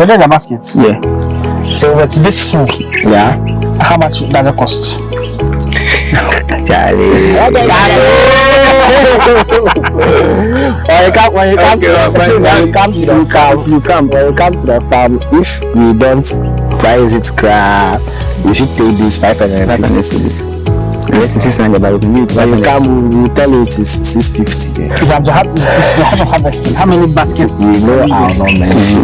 So there's the baskets. Yeah. So with this full, Yeah. how much does it cost? Charlie. When you come to the farm, if we don't price it, we should take this 550 cedis. Yes, 600, but when you come, we tell you it is 650. If you have harvesting, how many baskets? We know our numbers.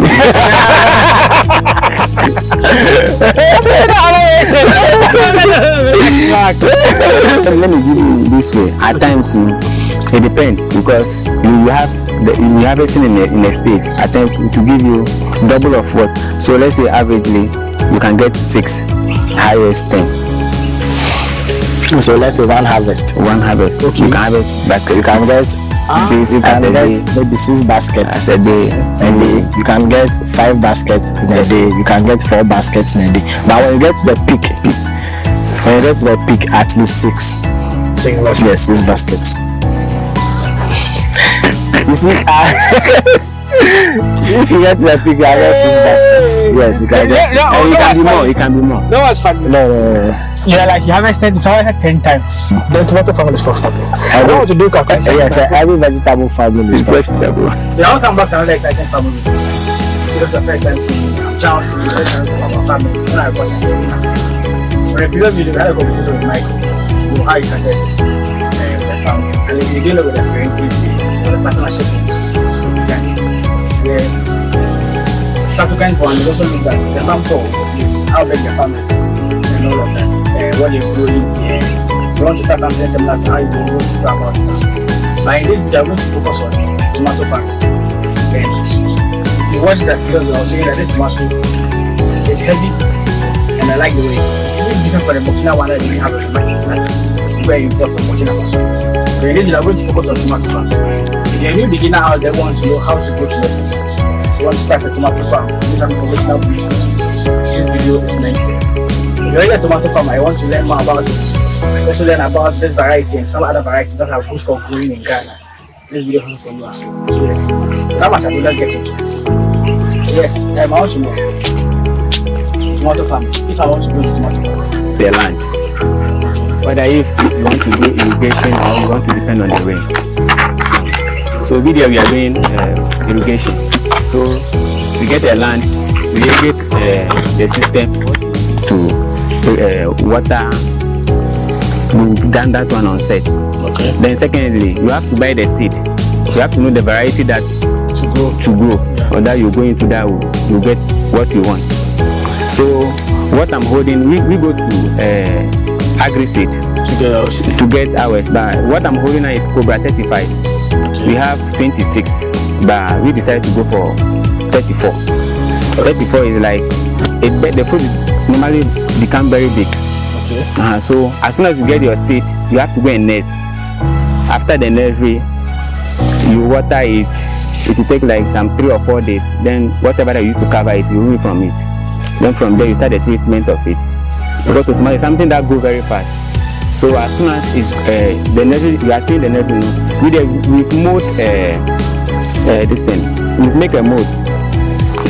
Let me give you this way. At times, it depends because you have everything in a stage. At times, to give you double of what. So let's say averagely, you can get 6, highest 10. So let's say one harvest. Okay. You can harvest basket. You can get 6. You can get maybe 6 baskets a day. You can get 5 baskets in a day. You can get 4 baskets in a day. But when you get to the peak, at least 6. 6 baskets. Yes, 6 baskets. You see, if you get to the peak, you get 6 baskets. Yes, you can get. It can be more. No, it's funny. No. Yeah, like you harvested 10 times. The tomato farm is profitable. I don't want to do calculation. Yes, every vegetable farming is profitable. So I want to come back to another exciting family. Because the first time seeing Charles, the first time about family. When I got here, in the previous video, we had a conversation with Michael. So how he started the family. And if you deal with the friend, the partnership. Subsequent one, it also means that the farm call is how big the farm is and all of that. What you're growing, you want to start something similar to how you go about it. But in this video, I'm going to focus on tomato farms. And if you watch that video, I was saying that this tomato is heavy and I like the way it is. It's really different from the Burkina one that we have a tomato that's very important for Burkina Faso. So in this video, I'm going to focus on tomato farms. If you're a new beginner out there, want to know how to grow tomatoes, you want to start a tomato farm, this information will be useful to you. This video is meant for you. If you're a tomato farmer, I want to learn more about it. I also learn about this variety and some other varieties that are good for growing in Ghana. This video is for you as well. So yes, how much I will not get into it. So yes, I want to know tomato farm. If I want to go to tomato farm, the land. Whether if you want to do irrigation or you want to depend on the rain. So video we are doing irrigation. So we get the land, we irrigate the system to water. We've done that one on set. okay. Then secondly, you have to buy the seed. You have to know the variety that to grow. Yeah. Or that you go into that you get what you want. So what I'm holding, we go to agri seed to get ours. But what I'm holding now is Cobra 35. Okay. We have 26, but we decided to go for 34. 34 is like the fruit normally become very big. Okay. So as soon as you get your seed, you have to go and nurse. After the nursery, you water it. It will take like some 3 or 4 days. Then whatever I used to cover it, you remove from it. Then from there you start the treatment of it. Because tomato is something that grows very fast. So as soon as it's the nursery, you are seeing the nursery. We've mowed this thing. We make a mold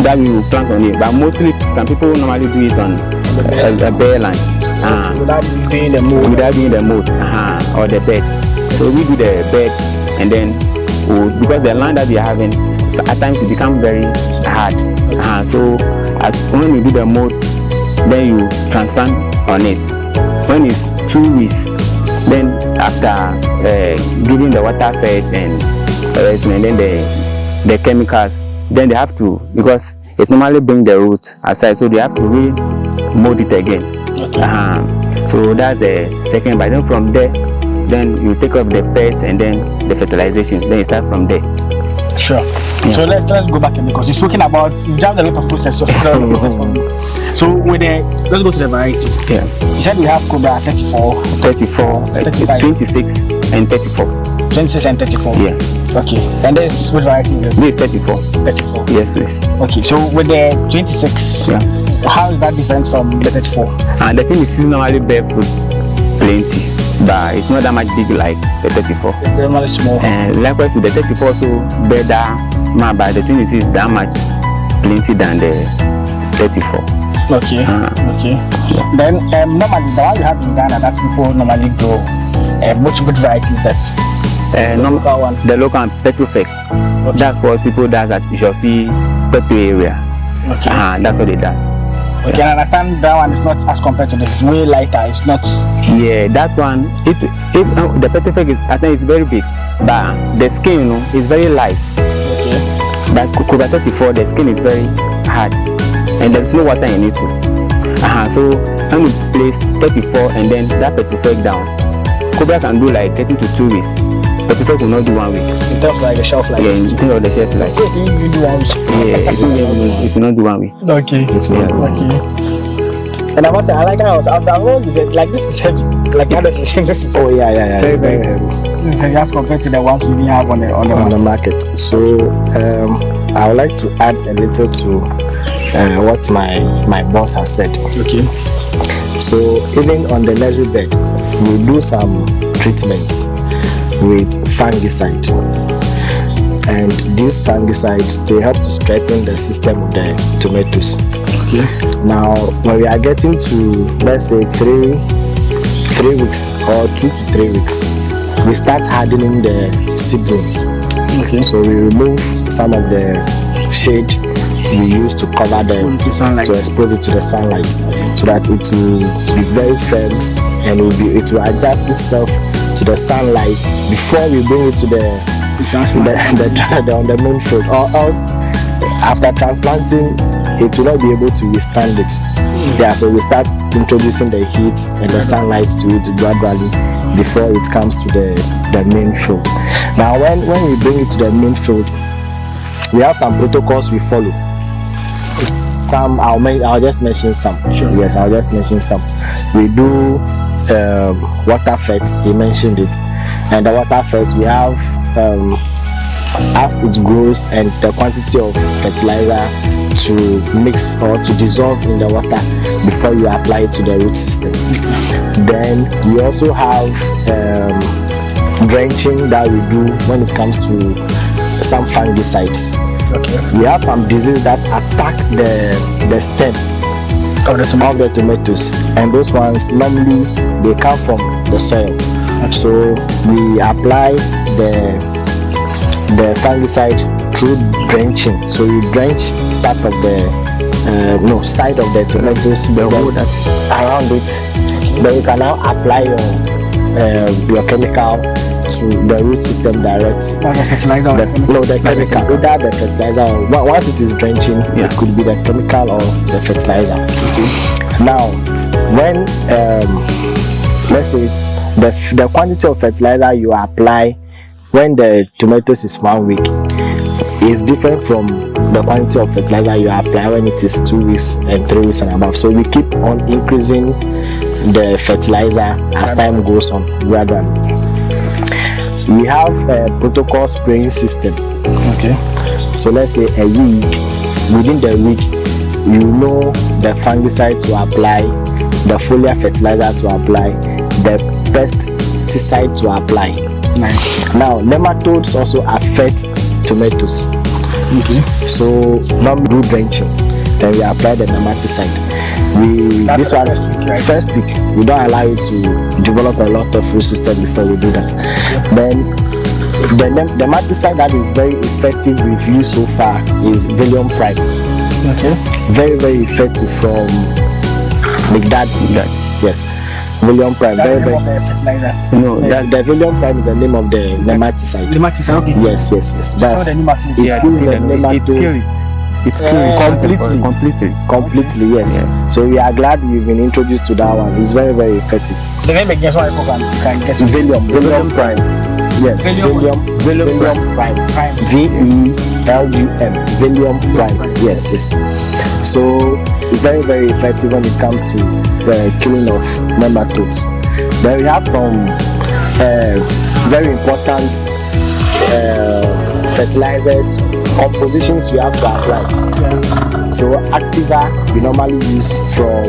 that we will plant on it. But mostly some people normally do it on a bare land. Without doing the mold. Or the bed. So we do the bed and then because the land that we are having at times it becomes very hard. So when you do the mold, then you transplant on it. When it's 2 weeks, then after giving the water fed and then the chemicals, then they have to, because it normally bring the root aside, so they have to re-mold it again. Okay. So that's the second. But then from there, then you take up the pets and then the fertilization. Then you start from there. Sure. Yeah. So let's go back in because you're speaking about you've done a lot of process. So with let's go to the variety. Yeah. You said we have Cobra 34, 35, 26, and 34. 26 and 34. Yeah. Okay. And this which variety is this? This is 34. 34. Yes, please. Okay. So with the 26, yeah. How is that different from the 34? The thing is seasonally bear fruit plenty, but it's not that much big like the 34. It's very small. And likewise with the 34 also bear that, but the 26 is that much plenty than the 34. Okay. Okay. Yeah. Then normally the one you have in Ghana that people normally grow, which good varieties that's the local one? The local petrofect. Okay. That's what people does at Jopi Petro area. Okay. That's what it does. Okay, I understand that one is not as compared to this. It's way lighter. It's not. Yeah, that one. The petrofect is, I think, it's very big, but the skin, is very light. Okay. But Cobra 34, the skin is very hard, and there's no water in it too. So when you place 34 and then that petrofect down, Cobra can do like 30 to 2 weeks. Petrofect will not do 1 week. In terms of like the shelf life. Yeah, in terms of the shelf life. So you do 1 week. Yeah, it will not do 1 week. Okay. Okay. And I must say, I like how after all you said, like this is heavy. Like honestly, this is. Oh yeah. Very, It's very heavy. This is as compared to the ones we have on the market. So I would like to add a little to what my boss has said. Okay. So even on the nursery bed, we do some treatments with fungicide, and these fungicides, they help to strengthen the system of the tomatoes. Okay. Now when we are getting to, let's say 3 weeks or 2 to 3 weeks, we start hardening the seedlings. Okay. So we remove some of the shade we use to cover them, to expose it to the sunlight, so that it will be very firm and it will adjust itself to the sunlight before we bring it to on the main field. Or else, after transplanting, it will not be able to withstand it. Yeah, so we start introducing the heat and the sunlight to it gradually before it comes to the main field. Now, when we bring it to the main field, we have some protocols we follow. Some I'll just mention some. Sure. Yes, I'll just mention some. We do water fet. He mentioned it, and the water fet we have as it grows and the quantity of fertilizer to mix or to dissolve in the water before you apply it to the root system. Then we also have drenching that we do when it comes to some fungicides. Okay. We have some disease that attack the stem of the tomatoes, and those ones normally they come from the soil. Okay. So we apply the fungicide through drenching. So you drench part of the side of the tomatoes, the wood around it. Then you can now apply your chemical to the root system directly. That's the fertilizer. The chemical. Either the fertilizer or once it is drenching, it could be the chemical or the fertilizer. Okay. Now, when let's say the quantity of fertilizer you apply when the tomatoes is 1 week is different from the quantity of fertilizer you apply when it is 2 weeks and 3 weeks and above. So we keep on increasing the fertilizer as time goes on gradually. We have a protocol spraying system. Okay. So let's say a week, within the week, you know the fungicide to apply, the foliar fertilizer to apply, the pesticide to apply. Nice. Now, nematodes also affect tomatoes. Okay. So now we do drenching, then we apply the nematicide. First week, we don't allow you to develop a lot of root system before we do that. Yeah. Then the nematicide that is very effective we've used so far is Valium Prime. Okay. Very, very effective from Migdad. Yes. Valium Prime. Very, very. The Valium Prime is the name of the nematicide. Nematicide, okay. Yes. That's the nematode. It kills the nematode. It's completely, yes. Yeah. So we are glad we've been introduced to that one. It's very, very effective. The name again, so people can get Valium Prime. Yes, Valium Prime. VELUM. Valium Prime. Yes. So very, very effective when it comes to the killing of nematodes. Then we have some very important fertilizers, compositions we have to apply. Yeah. So Activa we normally use from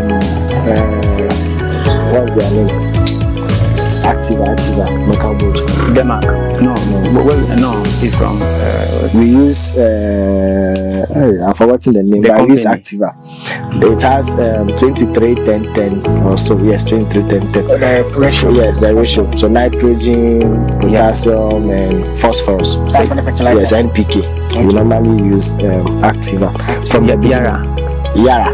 what's their name? Activa, local board. Denmark. No. No. It's from. We use I've forgotten the name, The but we use company. Activa. It has 23-10-10 or so. Yes, 23-10-10. Ratio. Yes, the ratio. So nitrogen, potassium, and phosphorus. That's for the fertilizer. Yes, NPK. We normally use Activa From the Biara. Yara.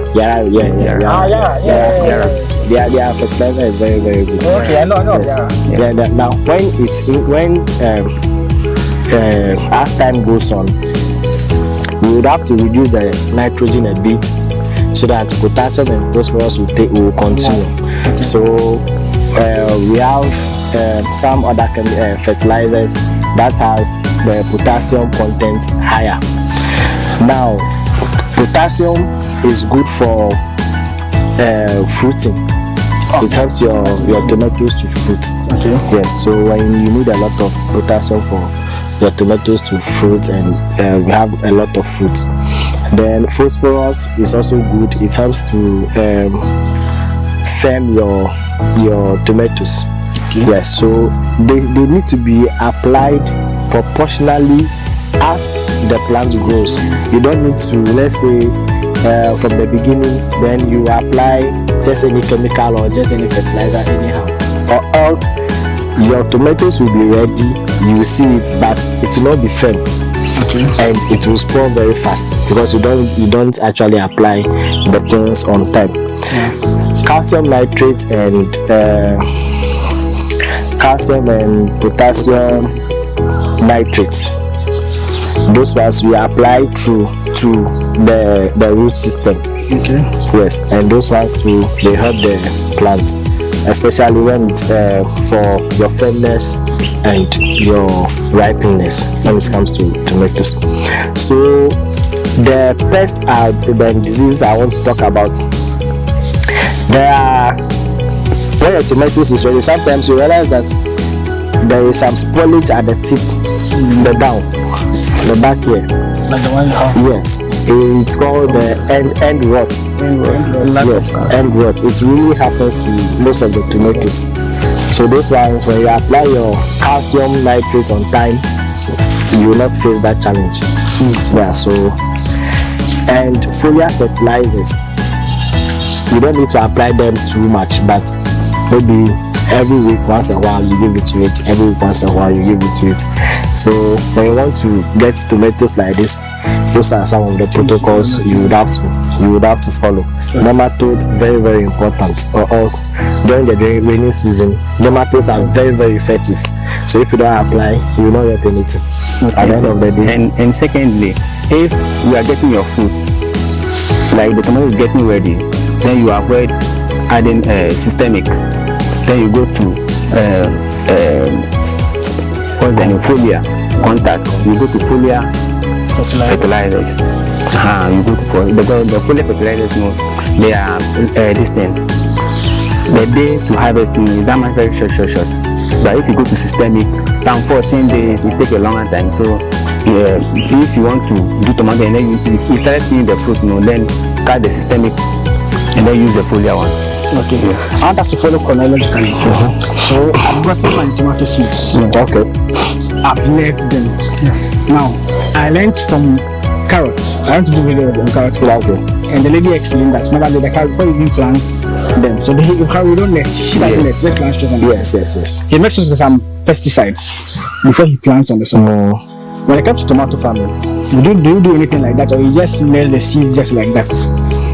Yeah. Their fertilizer is very, very good. Okay, I know. Yes. Yeah. Now, as time goes on, we would have to reduce the nitrogen a bit so that potassium and phosphorus will continue. Okay. So we have some other fertilizers that has the potassium content higher. Now, potassium is good for fruiting. It helps your tomatoes to fruit. Okay. Yes, so when you need a lot of potassium for your tomatoes to fruit, and we have a lot of fruit. Then phosphorus is also good. It helps to firm your tomatoes. Okay. Yes, so they need to be applied proportionally as the plant grows. You don't need to, let's say, from the beginning, then you apply just any chemical or just any fertilizer anyhow, or else your tomatoes will be ready, you will see it, but it will not be firm. Okay. And it will spoil very fast because you don't actually apply the things on time. Calcium nitrate and potassium nitrates, those ones we apply through to the root system. Okay. Yes, and those ones too, they help the plant, especially when it's for your firmness and your ripeness when it comes to tomatoes. So the pests are the diseases I want to talk about. There are, when your tomatoes is ready, sometimes you realize that there is some spoilage at the tip, the back here. Like the one you have. Yes, it's called the end rot. Yes, end rot. It really happens to most of the tomatoes. So those ones, when you apply your calcium nitrate on time, you will not face that challenge. Yeah. So, and foliar fertilizers, you don't need to apply them too much, but maybe every week once a while you give it to it. Every week once a while you give it to it. So when you want to get tomatoes like this, those are some of the protocols you would have to follow. Nematode, very, very important, or else during the rainy season, nematodes are very, very effective. So if you don't apply, you will not get anything at the end of the day. And secondly, if you are getting your fruit, like the tomato is getting ready, then you avoid adding systemic. Then you go to what's the name? Foliar contact. You go to foliar fertilizers. You go to the foliar fertilizers. No, they are this thing. The day to harvest is that much very short. But if you go to systemic, some 14 days, it takes a longer time. So if you want to do tomato and then you start seeing the fruit, then cut the systemic and then use the foliar one. Okay. I want us to follow chronologically. So I've got my tomato seeds. Okay. I've left them. Now I learned from carrots. I want to do video on carrots. Okay. And the lady explained that normally the carrot before you even plant them. So we don't let she doesn't let just plant straight on them. Yes. He mixes with some pesticides before he plants on the soil. When it comes to tomato farming, do you do anything like that, or you just nail the seeds just like that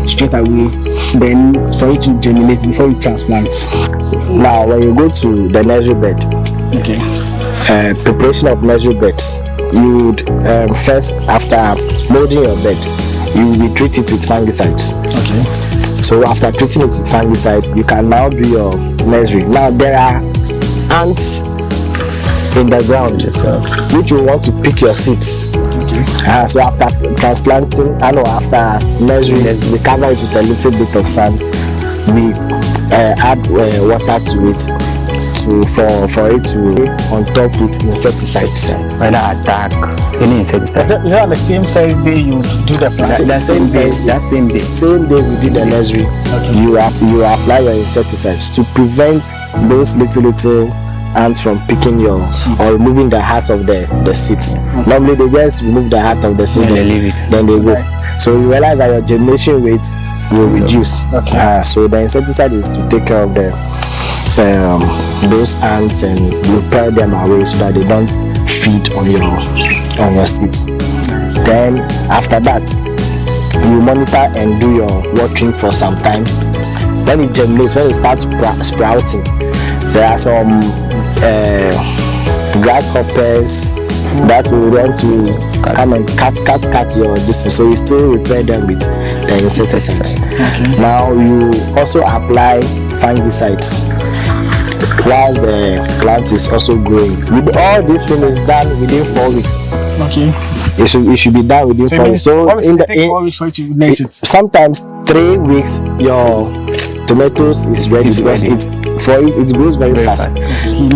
straight away, then for it to germinate before you transplant? Now, when you go to the nursery bed, Okay. Preparation of nursery beds, you would first, after molding your bed, you will be treated with fungicides. Okay. So after treating it with fungicide, you can now do your nursery. Now there are ants in the ground, which you want to pick your seeds. Okay. So after transplanting, after nursery, we cover it with a little bit of sand. We add water to it for it to on top with insecticides. Whether attack any insecticide. Is that the same first day you do the plant? That same day. Same day within the nursery, you apply your insecticides to prevent those little ants from picking your or removing the heart of the seeds. Normally they just remove the heart of the seed and they leave it. Then they go. So you realize that your germination rate will reduce. So the insecticide is to take care of those ants and repel them away so that they don't feed on your seeds. Then after that, you monitor and do your watering for some time. When it germinates, when it starts sprouting, there are some grasshoppers that will want to come and cut your distance. So you still repair them with the insecticides. Now you also apply fungicides while the plant is also growing. With all these things is done within 4 weeks. It should be done within 4 weeks. So in 4 weeks for it to next it. Sometimes 3 weeks your tomatoes is ready because it grows very fast.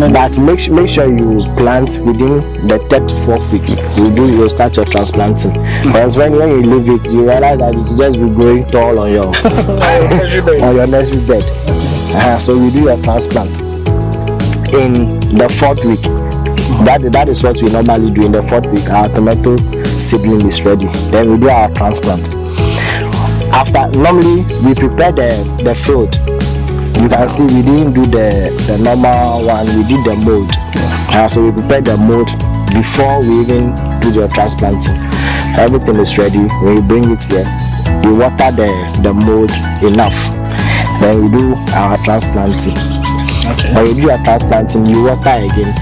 But make sure you plant within the 3rd to 4th week. You start your transplanting. Because when you leave it, you realize that it will just be growing tall on your on your nursery bed. So you do your transplant in the 4th week. That is what we normally do. In the 4th week, our tomato seedling is ready. Then we do our transplant. After, normally we prepare the field. You can see we didn't do the normal one, we did the mold. So we prepare the mold before we even do the transplanting. Everything is ready. When you bring it here, you water the mold enough. Then we do our transplanting. When you do your transplanting, you water again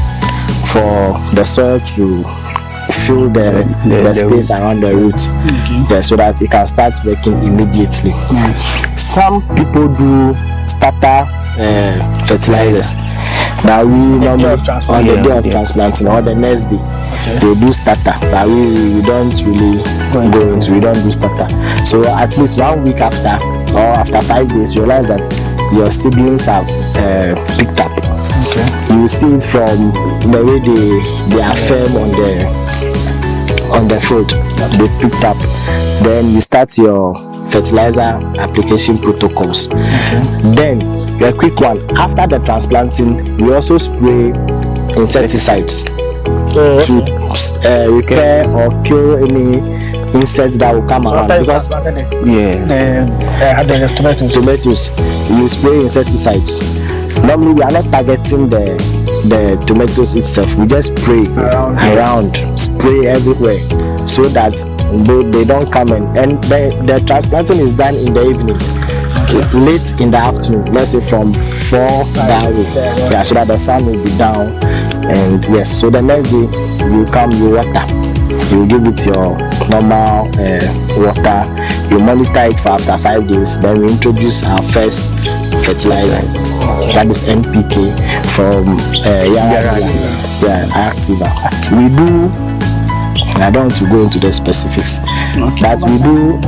for the soil to fill the space around the root, so that it can start working immediately. Some people do starter fertilizers. Now we normally on the day of transplanting or the next day they do starter, but we don't really go into, we don't do starter. So at least 1 week after or after 5 days, you realize that your seedlings have picked up. You see it from the way they are firm on the field. They've picked up. Then you start your fertilizer application protocols. Then a quick one, after the transplanting, we also spray insecticides to repair or kill any insects that will come around. Because the tomatoes, you spray insecticides. Normally we are not targeting the tomatoes itself. We just spray around, spray everywhere, so that they don't come in. And the transplanting is done in the evening, late in the afternoon. Let's say from 4 that way, so that the sun will be down. And so the next day you come, you water. You give it your normal water. You monitor it for after 5 days. Then we introduce our first fertilizer. That is NPK from Activa. We do, I don't want to go into the specifics, but we do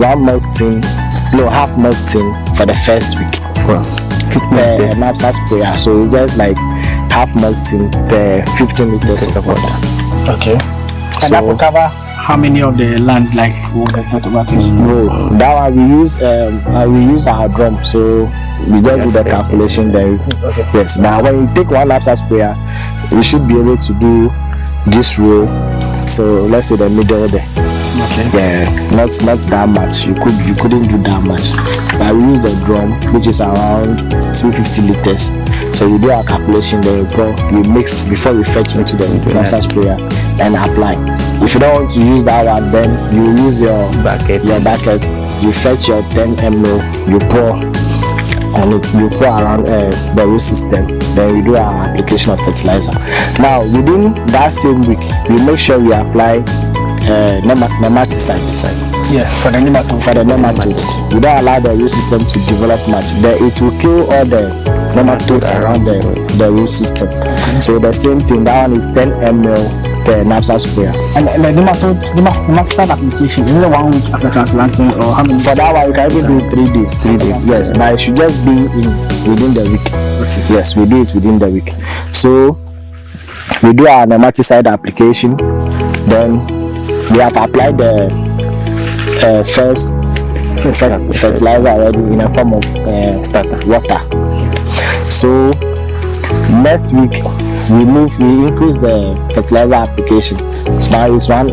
half milk tin for the first week. Napsa sprayer. So it's just like half milk tin per 15 liters of water. And that will cover how many of the land, like that one we use our drum, so we just do the calculation there. But when you take one napsa sprayer, we should be able to do this row, so let's say the middle there. Not that much. You couldn't do that much, but we use the drum, which is around 250 liters. So we do our calculation, then we mix before we fetch into the napsa sprayer and apply. If you don't want to use that one, then you use your bucket. You fetch your 10 ml, you pour on it, you pour around the root system. Then we do our application of fertilizer. Now within that same week, we make sure we apply nematicide. Yeah, for the nematodes. We don't allow the root system to develop much. It will kill all the nematodes around the root system. So the same thing, that one is 10 ml per knapsack sprayer. And the nematicide application, is it 1 week after transplanting, or how many? For that one, you can even do 3 days. 3 days, yes. But it should just be within the week. Okay. Yes, we do it within the week. So we do our nematicide application. Then we have applied the first fertilizer already in a form of water. So next week we increase the fertilizer application. So now it's one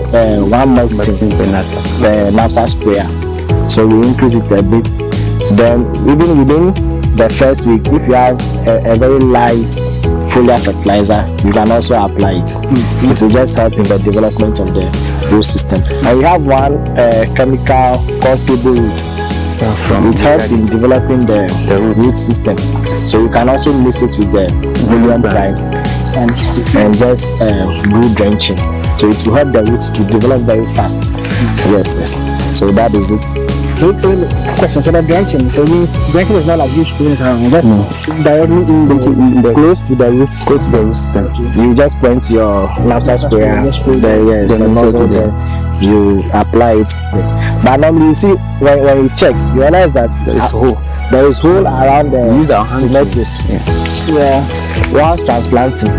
multi knapsack sprayer. So we increase it a bit. Then even within the first week, if you have a very light foliar fertilizer, you can also apply it. It will just help in the development of the root system. And we have one chemical called table root. It helps in developing the root system. So you can also mix it with the volume brine and just do drenching. So it will help the roots to develop very fast. Yes. So that is it. So question, so the drenching, so it means drenching is not like you spraying it around, just directly close to the roots. Close to the root system. You just point your knapsack sprayer the nozzle there. You apply it there. But normally you see when you check, you realize that there is hole around the use our hand tomatoes. Whilst transplanting,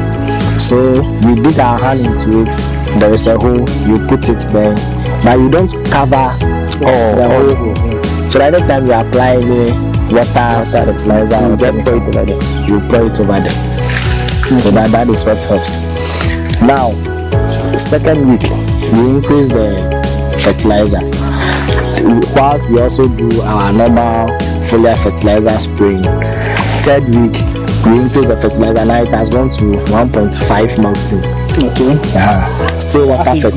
so we dig our hand into it. There is a hole. You put it there, but you don't cover the whole hole. So every time you apply the water fertilizer, you just pour it over there. You pour it over there. So that is what helps. Now, second week, we increase the fertilizer. Whilst we also do our normal foliar fertilizer spraying. Third week, we increase the fertilizer. Now it has gone to 1.5 multi. Okay. Still water fed.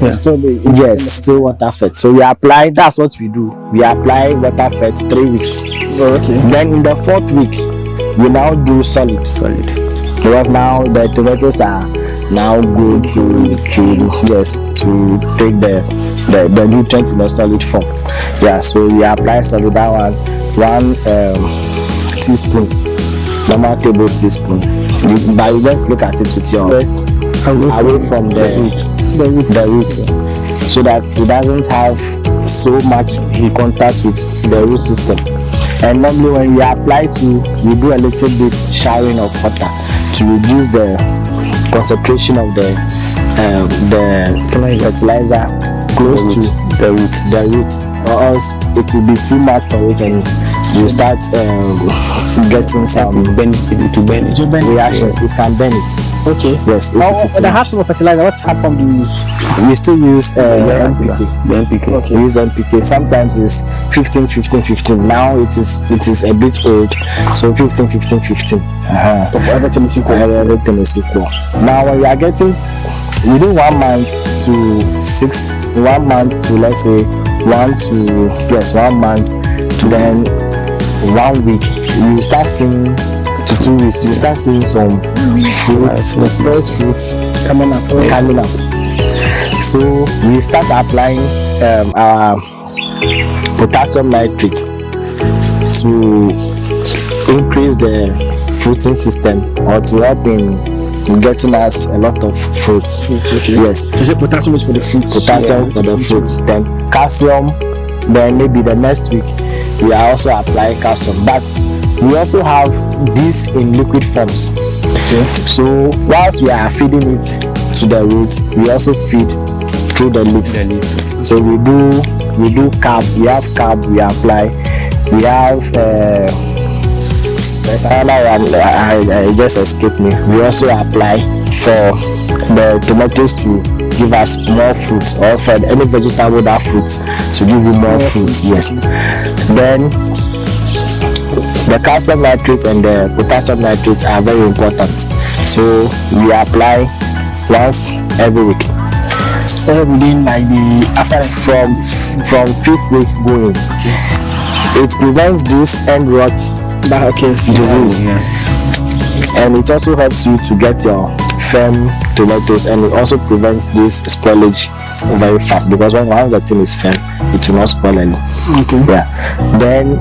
Yeah. Yes, still water fed. So we apply. That's what we do. We apply water fed 3 weeks. Okay. Then in the 4th week, we now do solid. Because now the tomatoes are now good to take the nutrients in a solid form. Yeah. So we apply solid. That one teaspoon, normal table teaspoon. But you just look at it with your away from the root, so that it doesn't have so much contact with the root system. And normally when we apply we do a little bit showering of water to reduce the concentration of the fertilizer close to the root, or else it will be too much for it and you start getting some reactions. It can burn it. Okay. Yes. Now, the half of fertilizer, what half form do you use? We still use NPK. The NPK. Okay. We use NPK. Sometimes it's 15, 15, 15. Now it is a bit old, so 15, 15, 15. Everything is equal. Everything is equal. Now when we are getting within 1 month to 6, 1 month to let's say 1 month to then 1 week, you start seeing to 2 weeks, you start seeing some fruits, the first fruits coming up. So we start applying our potassium nitrate to increase the fruiting system or to help in getting us a lot of fruits. Okay. Yes. So potassium is for the fruits. Potassium for the fruits. Then calcium. Then maybe the next week we are also applying calcium, but we also have this in liquid forms. Okay. So whilst we are feeding it to the root, we also feed through the leaves. So we do carb. We have carb. We apply. We have there's another one. I just escaped me. We also apply for the tomatoes to give us more fruit, or for any vegetable that fruits to give you more fruits. Yes. Then the calcium nitrate and the potassium nitrate are very important. So we apply once every week. Within like from 5th week going. It prevents this end rot disease. and it also helps you to get your firm tomatoes, and it also prevents this spoilage very fast, because once the thing is firm, it will not spoil any. Okay. Yeah. Then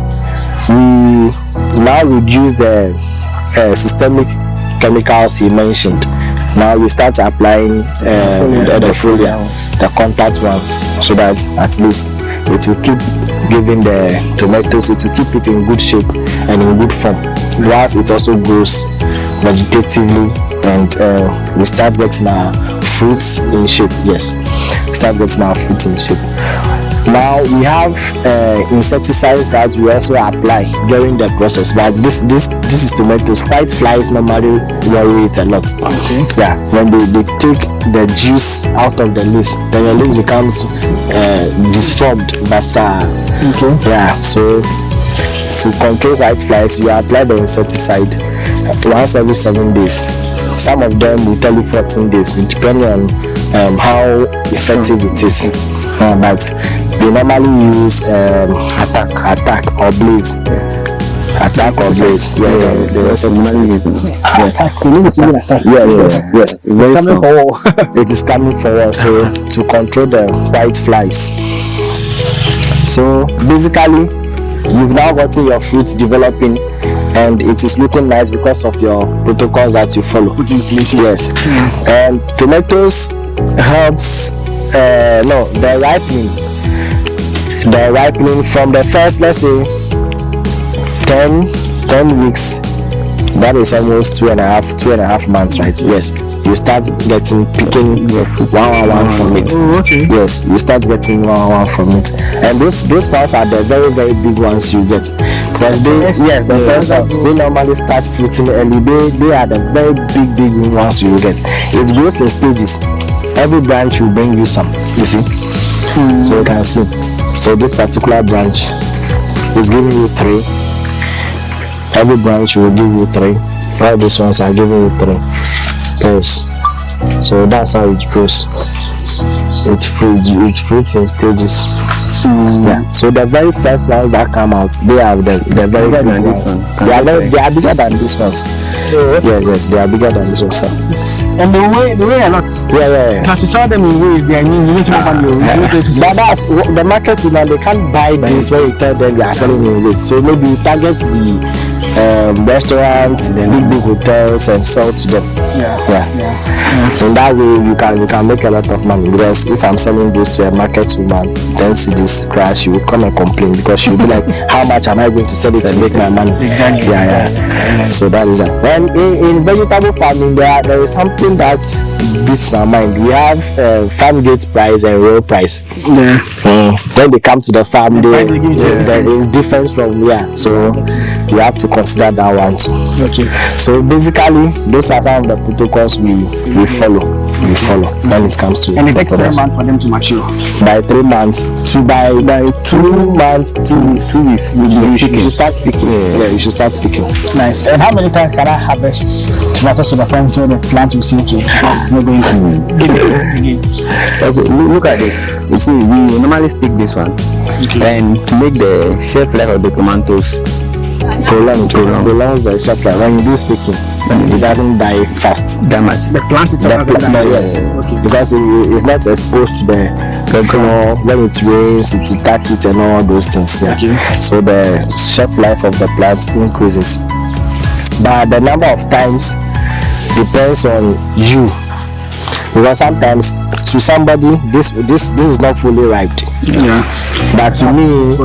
we now reduce the systemic chemicals he mentioned. Now we start applying the foliar, the contact ones, so that at least it will keep giving the tomatoes, it will keep it in good shape and in good form, whilst it also grows vegetatively, and we start getting our fruits in shape. Yes, we start getting our fruits in shape. Now we have insecticides that we also apply during the process, but this is tomatoes. White flies normally worry it a lot. Okay. Yeah, when they take the juice out of the leaves, then the leaves becomes disformed. Okay. Yeah, so to control white flies, you apply the insecticide once every 7 days. Some of them will tell you 14 days, depending on how effective it is. But they normally use attack or blaze. Attack or blaze. Yes. It's coming forward. It is coming forward. So to control the white flies. So basically, you've now gotten your fruit developing, and it is looking nice because of your protocols that you follow. Put in place. Yes. And tomatoes helps the ripening from the first, let's say 10 weeks. That is almost two and a half months, right? Yes. You start picking one from it. Oh, okay. Yes, you start getting one from it, and those ones are the very, very big ones you get, because the first ones, they normally start fruiting early. They are the very big ones you get. It grows in stages. Every branch will bring you some. You see, so you can see. So this particular branch is giving you 3. Every branch will give you 3. All these ones are giving you 3. Yes. So that's how it grows. It fruits in stages. Yeah. So the very first ones that come out, they are the very big ones. They are bigger than these ones. Yes, they are bigger than this one. And they weigh a lot. Yeah. You have to sell them in weight. They are you need to But that's the market. They can't buy this when you tell them they are selling in weight. So maybe you target the restaurants, the big hotels, and sell to them. In that way, you can make a lot of money, because if I'm selling this to a market woman, then see this crash, she will come and complain, because she'll be like, how much am I going to sell it to make my money? Exactly. Yeah. So that is it. Then in vegetable farming, there is something that beats my mind. We have farm gate price and real price. When they come to the farm, there is difference from so you have to consider that one too. Okay. So basically, those are some of the protocols we follow when it comes to. And it takes 3 months for them to mature. By 3 months by 2 months, 2 weeks, you should start picking. Yeah, you should start picking. Nice. And how many times can I harvest tomatoes to the point so the plant will see it's not going to give it again? Okay, look at this. You see, we normally stick this one and make the shelf life of the tomatoes prolongs the shelf life. When you do sticking, it doesn't die fast that much. The plant itself doesn't die. Yes. Okay. Because it's not exposed to the ground. When it rains, it will touch it and all those things. Yeah. Okay. So the shelf life of the plant increases, but the number of times depends on you, because sometimes to somebody this is not fully ripe. But to me,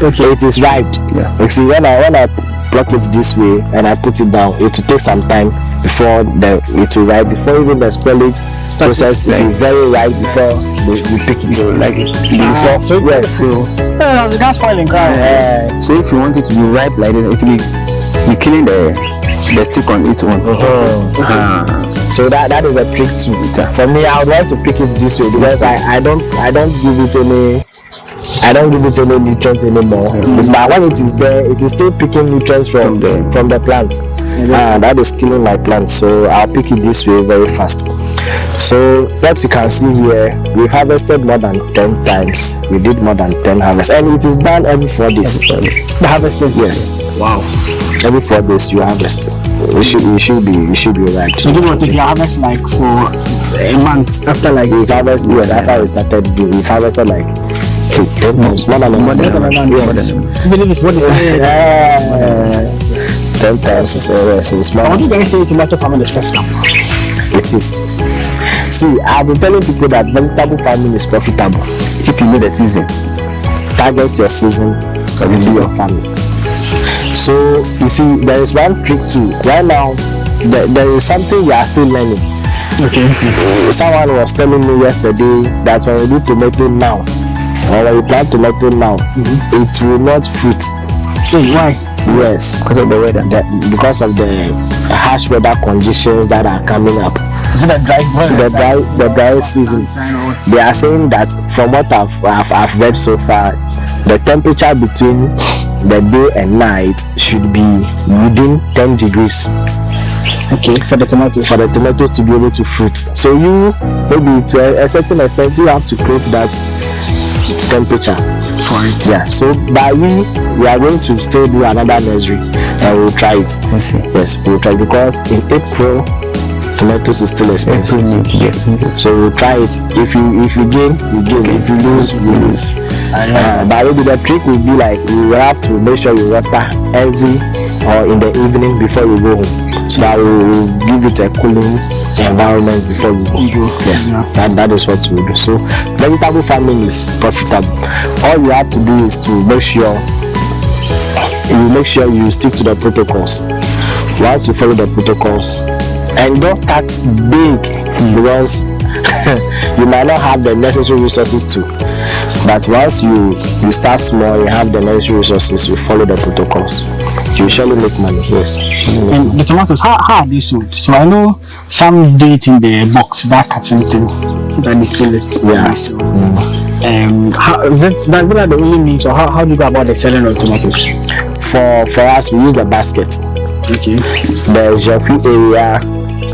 it is ripe. You see, when I pluck it this way and I put it down, it will take some time before it will ripe, before even the spoilage process is very ripe before we pick it. You can't spoil in crowd. So if you want it to be ripe like this, it will be killing the stick on its own. So that is a trick too. For me, I would like to pick it this way, because I don't give it any nutrients anymore. But when it is there, it is still picking nutrients from the plant. That is killing my plant. So I'll pick it this way very fast. So what you can see here, we've harvested more than 10 times. We did more than 10 harvests, and it is done every 4 days. The harvested? Yes. Wow. Every 4 days you harvest. You should be right. So do you want to take your harvest like for a month after like we've harvested? Yes, after we started, we've harvested like 10 months, more than a month. Yes. To believe it's what is 10 times is always so small. How do you guys say tomato farming is profitable? It is. See, I've been telling people that vegetable farming is profitable if you know the season. Target your season into your farming. So you see, there is one trick too. Right now, there is something we are still learning. Okay. Someone was telling me yesterday that when we do tomato now, or when we plant tomato now, it will not fruit. Why? Yes, because of the weather. Because of the harsh weather conditions that are coming up. Is it a dry weather? The dry season. They are saying that from what I've read so far, the temperature between the day and night should be within 10 degrees. Okay, for the tomatoes to be able to fruit. So you, maybe to a certain extent, you have to create that temperature for it. Yeah. So but we are going to still do another nursery and we'll try it. Yes, we'll try, because in April tomatoes is still expensive. So we'll try it. If you gain, you gain. If you lose, you lose. But maybe the trick will be like, you will have to make sure you water every or in the evening before you go home, so that will give it a cooling environment before you go. Yes, that is what we do. So vegetable farming is profitable. All you have to do is to make sure you stick to the protocols. Once you follow the protocols, and don't start big, because you might not have the necessary resources to. But once you start small, you have the necessary resources, you follow the protocols, you surely make money. Yes. And the tomatoes, how are they sold? So I know some date in the box, that cutting thing, then they fill it. Yeah. How is it? That's not the only means. So how do you go about the selling of tomatoes? For us, we use the basket. Okay. The Jockey area,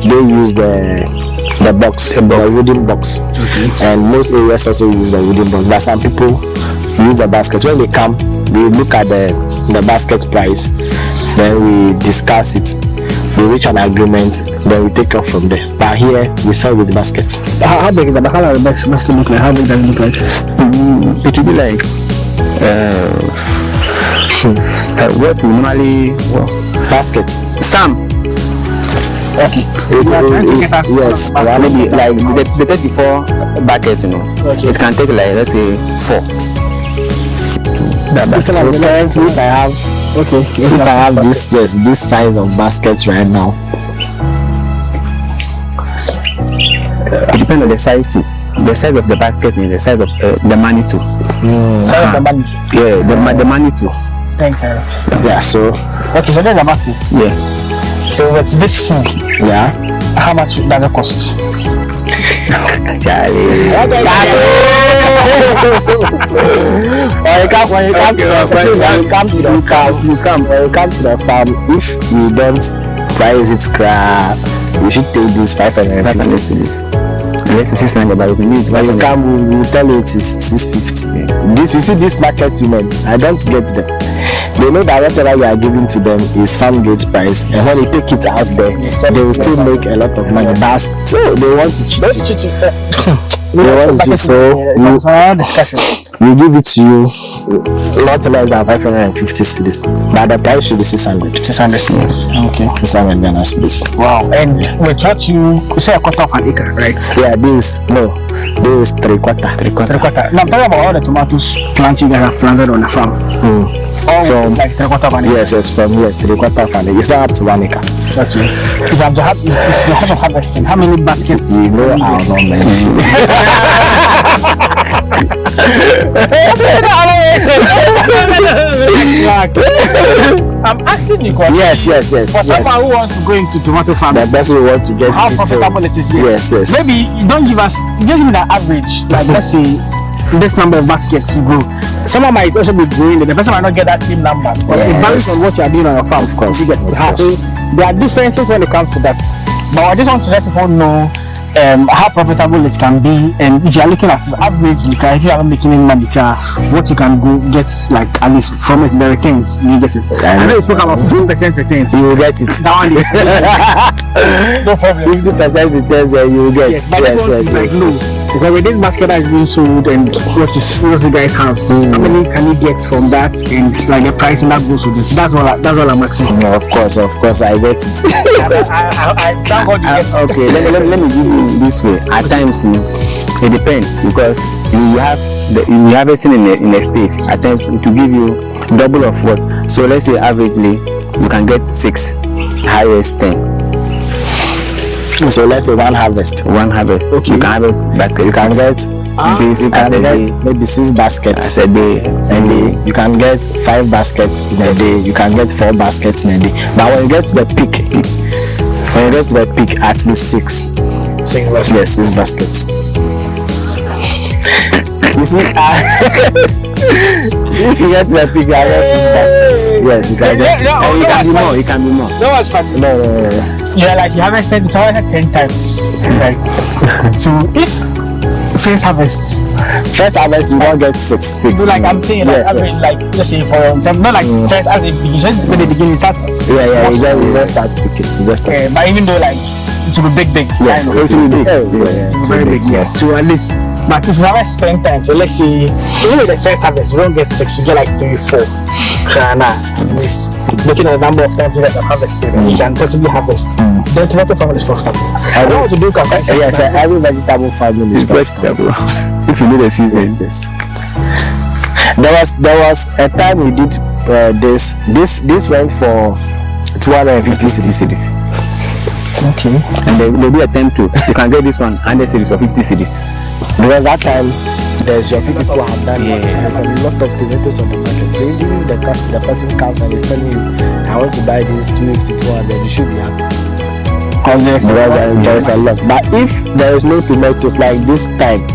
they use the box, the wooden box. Okay. And most areas also use the wooden box, but some people use the basket. When they come, we look at the basket price, then we discuss it, we reach an agreement, then we take off from there. But here we sell with baskets. How big is the basket look like? How big does it look like? It will be like what we normally basket. Some. Okay. Yes, maybe like the 34 bucket, you know. Okay. It can take like, let's say 4. So currently if I have this size of baskets right now. It depends on the size too. The size of the basket and the size of the money too. Size of the money. Yeah, the money too. Thanks, sir. Yeah, so okay, so there's a basket. Yeah. So with this food, how much does it cost? Charlie. When you come to the farm, if you don't price it, you should take this 550 cedis. Yes, 600, but we need. When you come, we will tell you it is 650. This, you see, this market women, I don't get them. They know that whatever you are giving to them is farm gate price, and when you take it out there, they will still make a lot of money. But still, they want to cheat. So we give it to you not less than 550 cedis, but the price should be 600. 600 cedis. Okay. 600 Ghana cedis. Wow. And with what you say, a quarter of an acre, right? Yeah, this is three quarter. Now I'm talking about all the tomatoes planting that are planted on the farm. From like 3/4 of an acre. Yes, from here 3/4 of an acre. It's not up to 1 acre. Okay. If you have to harvesting, how many baskets? You know our numbers. I'm asking you because yes. For someone who wants to go into tomato farming, the person who wants to get how profitable it is. Yes. Maybe you don't give us, just give me the average. Like let's say this number of baskets you grow. Someone might also be growing it. The person might not get that same number because it varies on what you are doing on your farm. Of course. So there are differences when it comes to that. But I just want to let people know how profitable it can be, and if you are looking at it averagely, if you are not making any money, what you can go get, like at least from it, the returns you get it. I know you spoke about 15% returns. You will get it. That one is no problem. 50% returns, you will get. Yes, but yes. Because with this basket that is being sold, and what you guys have, how many can you get from that, and like the pricing that goes with it? That's all I'm asking. No, of course, I get it. I thank God you get. Okay, let me give you this way. At times, it depends, because you have everything in a stage. At times, to give you double of what. So let's say averagely, you can get 6, highest 10. So let's say one harvest. Okay. You can harvest basket. You can get 6. You can get maybe 6 baskets a day. And you can get 5 baskets in a day. You can get 4 baskets in a day. But when you get to the peak, at least 6. 6 baskets. Yes, 6 baskets. You see, if you get to the peak, you get 6 baskets. Yes, you can get. It can be more. No, what's funny? No. Yeah, like you harvested 10 times, right? So if first harvest you don't get 6. So like I'm saying, like average, like let's say for not like first as it begins, just when the beginning starts. Yeah, you just start picking. But even though like it will be big. Yes, it will be big. Yeah, very big. Yes. So at least, but if you harvest 10 times, so let's say even with the first harvest you don't get 6, you get like 3, 4. Looking at the number of times you have harvested, you can possibly harvest. The tomato farming is profitable. I don't want to do calculation. Yes, every vegetable farming is profitable. If you know the seasons. Yes. There was a time we did this went for 250 cedis. Okay. And they do attempt to. You can get this one 100 cedis or 50 cedis. Because that time there's your people have done there's a lot of tomatoes on the market. So even the person comes and is telling you, I want to buy this 250, 200, you should be happy. Because there's a lot. But if there is no tomatoes like this time,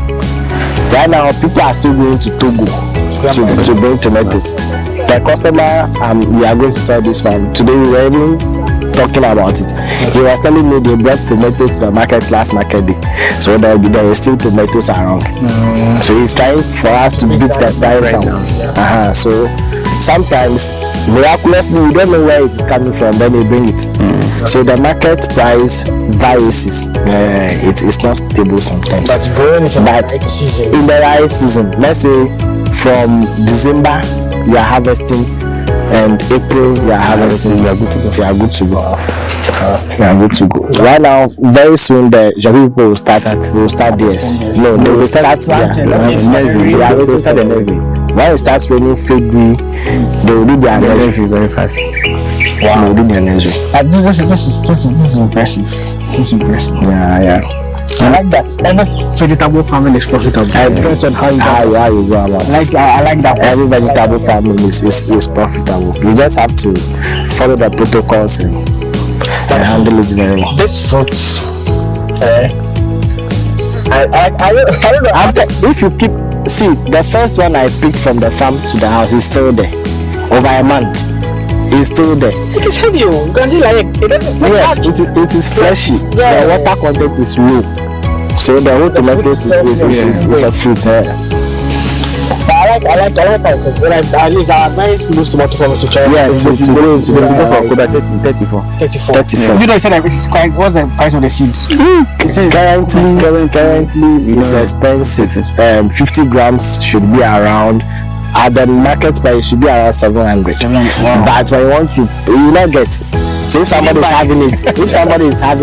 right now people are still going to Togo to bring tomatoes. The customer, we are going to sell this one. Today we were even talking about it. He was telling me they brought tomatoes to the market last market day. So there is still tomatoes around. So he's trying for us to beat the price down. So sometimes miraculously we don't know where it is coming from, then they bring it. So the market price varies. It's not stable sometimes. But in the rice season, let's say from December you are harvesting, and April we are harvesting, we are good to go. Right now, very soon the Javi people will start theirs. No, they will start when it starts raining February, they will do their nursery very fast. Wow, they will do their nursery. This is impressive. Yeah. I like that. Every vegetable farming is profitable. It depends on how you go about it. I like that. Every vegetable farming is profitable. You just have to follow the protocols and handle it very well. This fruits, I don't know. If you the first one I picked from the farm to the house is still there. Over a month, it's still there. It is heavy. You can see like it doesn't. Yes, it is fleshy. The water content is low. So the whole tomatoes is a fruit. I like it. At least I advise most tomato farmers to try. Yeah, to go for 34. You know, I said what's the price of the seeds? It says currently it's expensive. 50 grams should be around. At the market price should be around 700. Wow. But when you want to, you will not get. So if somebody is having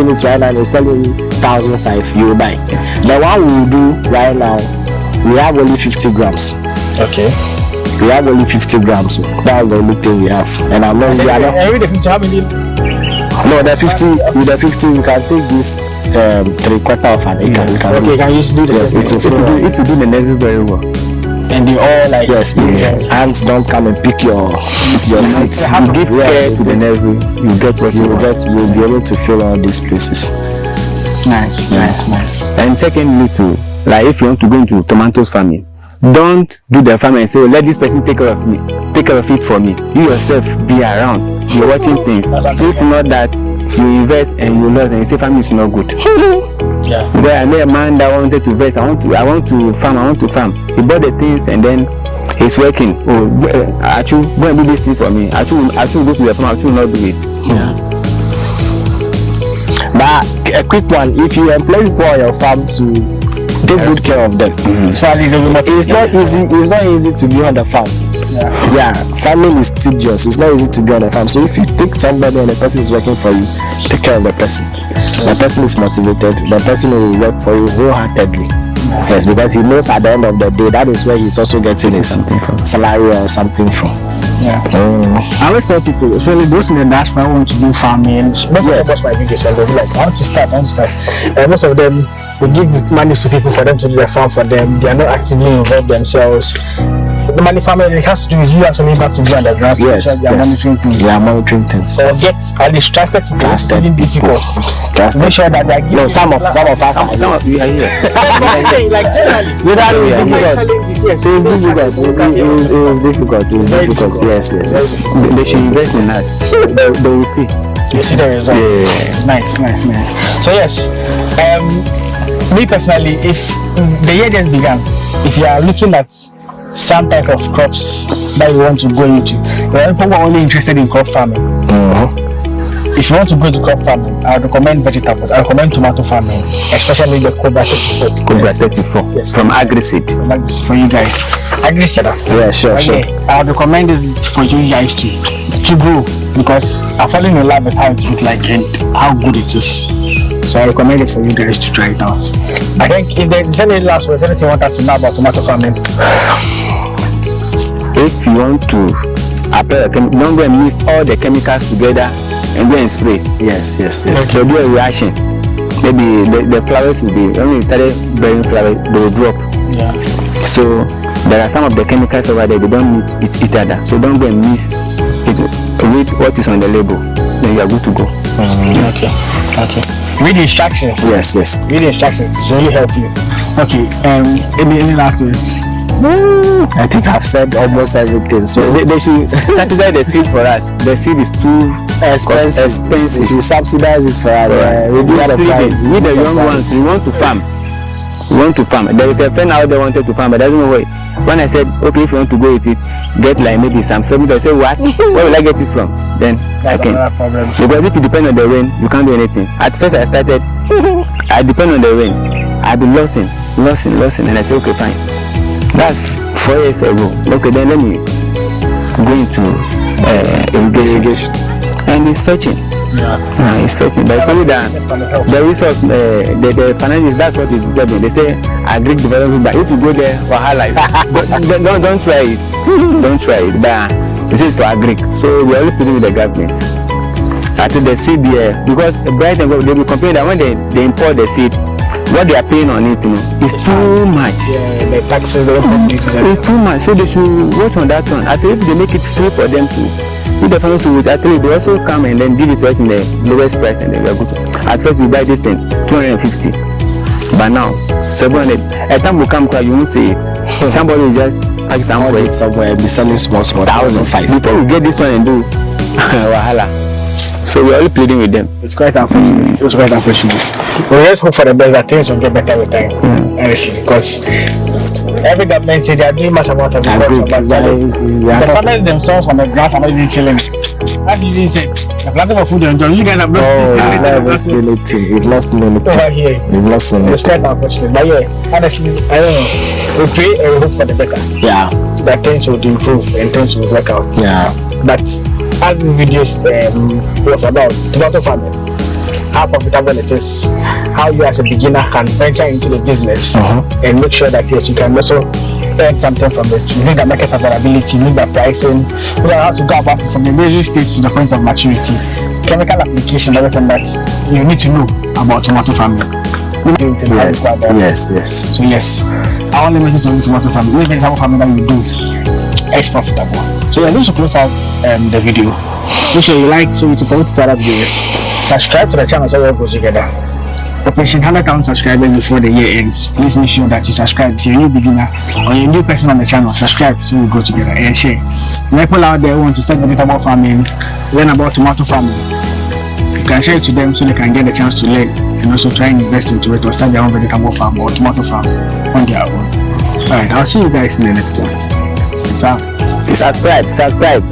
it right now and is telling you 1,005, you will buy. The one we will do right now, we have only 50 grams. Okay. We have only 50 grams. That's the only thing we have. And I'm not. The 50 how many? No, the 50. With the 50, you can take this 3/4 of an acre. You can just do the same. If you do the nursery very well. And they all like ants don't come and pick your seeds. You give care to the nursery, you'll be able to fill all these places. Nice. And secondly too, like if you want to go into tomatoes farming, don't do the farming and say, let this person take care of it for me. You yourself be around, you're watching things. If not that, you invest and you lose and you say farming is not good. Yeah. Then I met a man that wanted to invest. I want to farm. He bought the things and then he's working. Oh, actually, go and do this thing for me. Actually go to the farm. Actually not do it. Yeah. But a quick one: if you employ people on your farm to take good care of them, So at least it's not easy. It's not easy to be on the farm. Yeah, farming is tedious. It's not easy to be on the farm. So if you take somebody and the person is working for you, take care of the person. The person is motivated. The person will work for you wholeheartedly. Yes, because he knows at the end of the day that is where he's also getting his salary or something from. Yeah. I always tell people, especially those in the diaspora who want to do farming. Most of them watch my videos and they'll be like, I want to start. Most of them will give money to people for them to do their farm for them. They are not actively involved themselves. The money farming, it has to do with you actually have to do underground. Yes, they are monitoring things. They are monitoring things. Or get at least trusted people. It's really difficult. Make sure that they are giving. No, some of us are We are here. Like generally. It's difficult. It's difficult. Yes. They should invest in us. They will see. You see the result. Yeah. Nice. So yes, me personally, if the year just began, if you are looking at some type of crops that you want to go into, people are only interested in crop farming. If you want to go to crop farming, I would recommend vegetables. I recommend tomato farming, especially the Cobra 34. Cobra 34 Yes. from AgriSeed. For you guys. AgriSeed. Yeah, sure. I would recommend this for you guys to grow, because I fall in love with how it looks like and how good it is. So I recommend it for you guys to try it out. I think if there's any last words, anything you want us to know about tomato farming? If you want to apply, don't go and mix all the chemicals together and go and spray. Yes. They'll do a reaction. Maybe the flowers will be, when you started bearing flowers, they will drop. Yeah. So there are some of the chemicals over there, they don't meet each other. So don't go and mix it with what is on the label. Then you are good to go. Okay. Read the instructions. Yes. Read the instructions. It really help you. Okay. Any last words? I think I've said almost everything. So They should subsidize the seed for us. The seed is too expensive. If you subsidize it for us, reduce the price. We the young ones, we want to farm. There is a friend out there wanted to farm, but doesn't know where. When I said, okay, if you want to go with it, get like maybe some seed. They say, what? Where will I get it from? Then That's I can. another problem. Because if you depend on the rain, you can't do anything. At first I started, I depend on the rain. I've been losing, and I said, okay, fine. That's 4 years ago. Okay, then let me go into irrigation. And it's stretching. It's stretching. But it's only that the resource, the finances, that's what it's disturbing. They say agri development, but if you go there for high life, don't try it. Don't try it. But this is for agri. So we're only putting with the government. After the seed there, because Bright and Gold, they will complain that when they import the seed, what they are paying on it, is too much. Yeah, the taxes It's too much, so they should watch on that one. At least if they make it free for them to, if the farmers will, at least they also come and then give it to us in the lowest price, and then we are good. At first we buy this thing 250, but now 700. A time will come, you won't see it. Somebody will just pack somewhere, be selling small 1,005 before we get this one and do wahala. So we're only pleading with them. It's quite unfortunate. We just hope for the best that things will get better with time. Honestly, because every government say they are doing much about it. The farmers themselves on the grass are not even feeling it. As you even said, the planting of food and enjoy. You guys have lost anything. We've lost anything. Over here. We've lost anything. It's quite unfortunate. But yeah, honestly, I don't know. We pray and we hope for the better. Yeah. That things will improve and things will work out. Yeah. But as this video was about tomato farming, how profitable it is, how you as a beginner can venture into the business and make sure that yes, you can also earn something from it. You need the market availability, you need the pricing, you know how to go about it from the basic stage to the point of maturity, chemical application, everything that you need to know about tomato farming. Yes. So yes, our limited to tomato farming. Even tomato farming that you do is profitable. So yeah, let's close out the video. Make sure you like, so you to promote to other videos. Subscribe to the channel so we all go together. Operation 100,000 subscribers before the year ends. Please make sure that you subscribe. If you're a new beginner or you're a new person on the channel, subscribe so we go together and share. People out there who want to start vegetable farming, learn about tomato farming, you can share it to them so they can get the chance to learn and also try and invest into it or start their own vegetable farm or tomato farm on their own. Alright, I'll see you guys in the next one. Peace out. Subscribe.